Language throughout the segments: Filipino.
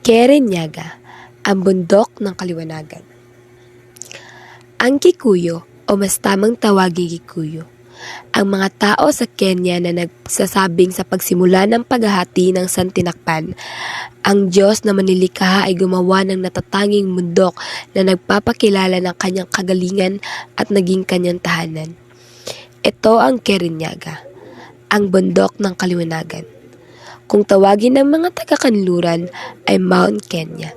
Kirinyaga, ang bundok ng kaliwanagan. Ang Kikuyu o mas tamang tawaging Kikuyu, ang mga tao sa Kenya na nagsasabing sa pagsimula ng paghahati ng santinakpan, ang Diyos na manilikha ay gumawa ng natatanging bundok na nagpapakilala ng kanyang kagalingan at naging kanyang tahanan. Ito ang Kirinyaga, ang bundok ng kaliwanagan. Kung tawagin ng mga taga-kanluran ay Mount Kenya.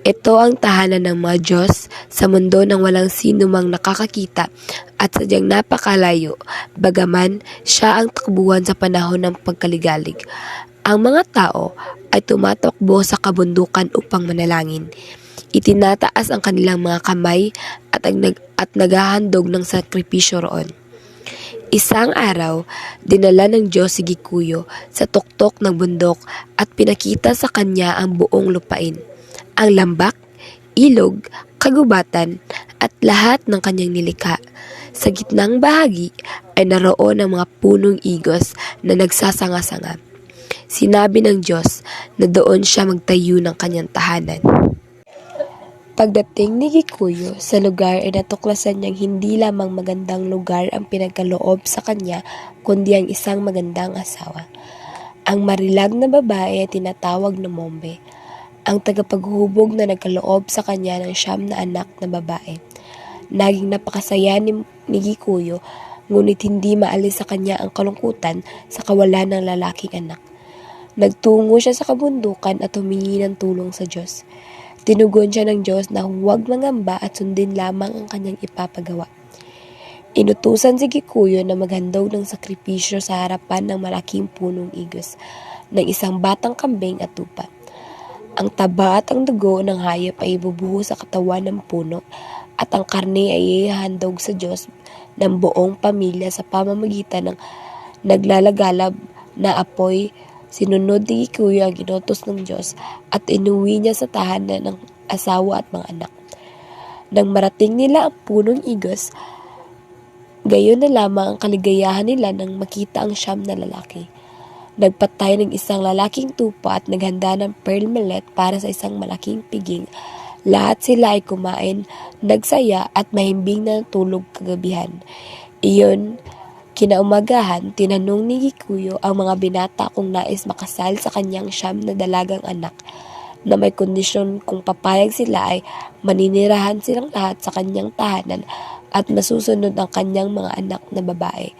Ito ang tahanan ng mga Diyos sa mundo nang walang sino mang nakakakita at sadyang napakalayo, bagaman siya ang takbuhan sa panahon ng pagkaligalig. Ang mga tao ay tumatakbo sa kabundukan upang manalangin. Itinataas ang kanilang mga kamay at naghahandog ng sakripisyo roon. Isang araw, dinala ng Diyos si Kikuyu sa tuktok ng bundok at pinakita sa kanya ang buong lupain. Ang lambak, ilog, kagubatan at lahat ng kanyang nilikha. Sa gitnang bahagi ay naroon ang mga punong igos na nagsasanga-sanga. Sinabi ng Diyos na doon siya magtayo ng kanyang tahanan. Pagdating ni Kikuyu sa lugar ay natuklasan niyang hindi lamang magandang lugar ang pinagkaloob sa kanya kundi ang isang magandang asawa. Ang marilag na babae ay tinatawag na Mombe, ang tagapaghuhubog na nagkaloob sa kanya ng 9 na anak na babae. Naging napakasaya ni Kikuyu, ngunit hindi maalis sa kanya ang kalungkutan sa kawalan ng lalaking anak. Nagtungo siya sa kabundukan at humingi ng tulong sa Diyos. Tinugon siya ng Diyos na huwag mangamba at sundin lamang ang kanyang ipapagawa. Inutusan si Kikuyu na maghandog ng sakripisyo sa harapan ng malaking punong igos, ng isang batang kambing at tupa. Ang taba at ang dugo ng hayop ay ibubuhos sa katawan ng puno at ang karne ay ihahandog sa Diyos ng buong pamilya sa pamamagitan ng naglalagalab na apoy. Sinunod ni Kikuyu ang inutos ng Diyos at inuwi niya sa tahanan ng asawa at mga anak. Nang marating nila ang punong igos, gayon na lamang ang kaligayahan nila nang makita ang 9 na lalaki. Nagpatay ng isang lalaking tupa at naghanda ng pearl millet para sa isang malaking piging. Lahat sila ay kumain, nagsaya at mahimbing na tulog kagabihan. Iyon, kinaumagahan, tinanong ni Kikuyu ang mga binata kung nais makasal sa kanyang 9 na dalagang anak, na may kondisyon kung papayag sila ay maninirahan silang lahat sa kanyang tahanan at masusunod ang kanyang mga anak na babae.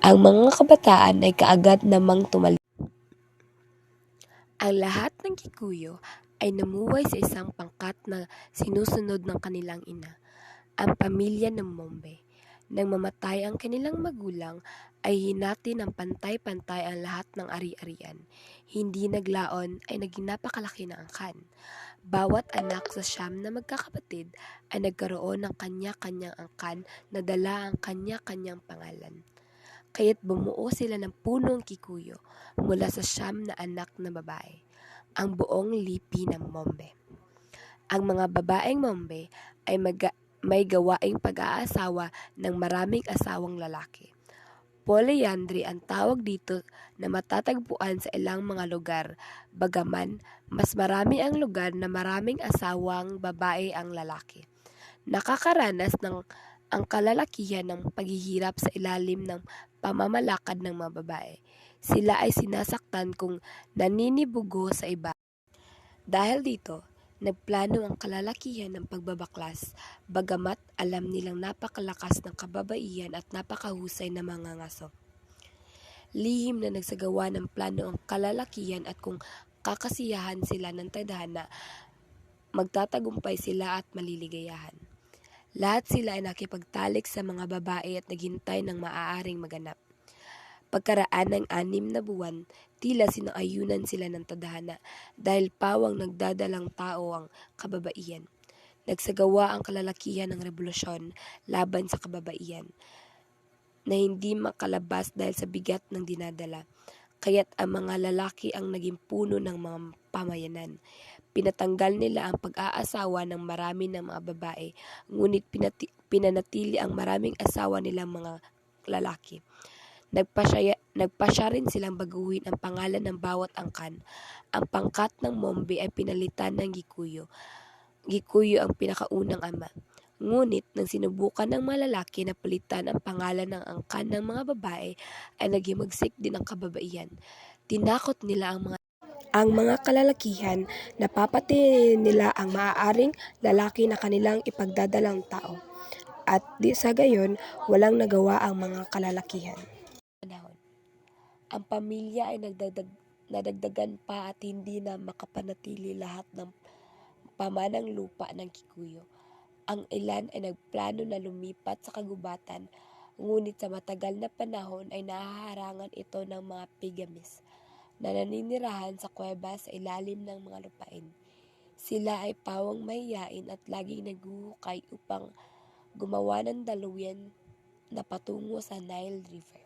Ang mga kabataan ay kaagad namang tumalikod. Ang lahat ng Kikuyu ay namuhay sa isang pangkat na sinusunod ng kanilang ina, ang pamilya ng Mombe. Nang mamatay ang kanilang magulang, ay hinati ng pantay-pantay ang lahat ng ari-arian. Hindi naglaon ay naging napakalaki na angkan. Bawat anak sa 9 na magkakapatid ay nagkaroon ng kanya-kanyang angkan na dala ang kanya-kanyang pangalan. Kaya't bumuo sila ng punong Kikuyu mula sa 9 na anak na babae, ang buong lipi ng Mombe. Ang mga babaeng Mombe ay may gawaing pag-aasawa ng maraming asawang lalaki. Polyandry ang tawag dito na matatagpuan sa ilang mga lugar, bagaman mas marami ang lugar na maraming asawang babae ang lalaki. Nakakaranas ng ang kalalakihan ng paghihirap sa ilalim ng pamamalakad ng mga babae. Sila ay sinasaktan kung naninibugo sa iba. Dahil dito, nagplano ang kalalakihan ng pagbabaklas, bagamat alam nilang napakalakas ng kababaihan at napakahusay na mga ngaso. Lihim na nagsagawa ng plano ang kalalakihan at kung kakasiyahan sila ng tadhana, magtatagumpay sila at maliligayahan. Lahat sila ay nakipagtalik sa mga babae at naghintay ng maaaring maganap. Pagkaraan ng 6 na buwan, tila sinayunan sila ng tadhana dahil pawang nagdadalang tao ang kababaihan. Nagsagawa ang kalalakihan ng revolusyon laban sa kababaihan na hindi makalabas dahil sa bigat ng dinadala. Kaya't ang mga lalaki ang naging puno ng mga pamayanan. Pinatanggal nila ang pag-aasawa ng marami ng mga babae, ngunit pinanatili ang maraming asawa nilang mga lalaki. Nagpasya rin silang baguhin ang pangalan ng bawat angkan. Ang pangkat ng Mombe ay pinalitan ng Gikuyo. Gikuyo ang pinakaunang ama. Ngunit nang sinubukan ng mga lalaki na palitan ang pangalan ng angkan ng mga babae, ay naghimagsik din ang kababaihan. Tinakot nila ang mga kalalakihan na papatayin nila ang maaaring lalaki na kanilang ipagdadalang tao. At di sa gayon, walang nagawa ang mga kalalakihan. Panahon. Ang pamilya ay nadagdagan pa at hindi na makapanatili lahat ng pamanang lupa ng Kikuyu. Ang ilan ay nagplano na lumipat sa kagubatan, ngunit sa matagal na panahon ay nahaharangan ito ng mga pigamis na naninirahan sa kuweba sa ilalim ng mga lupain. Sila ay pawang mahiyain at laging naghuhukay upang gumawa ng daluyan na patungo sa Nile River.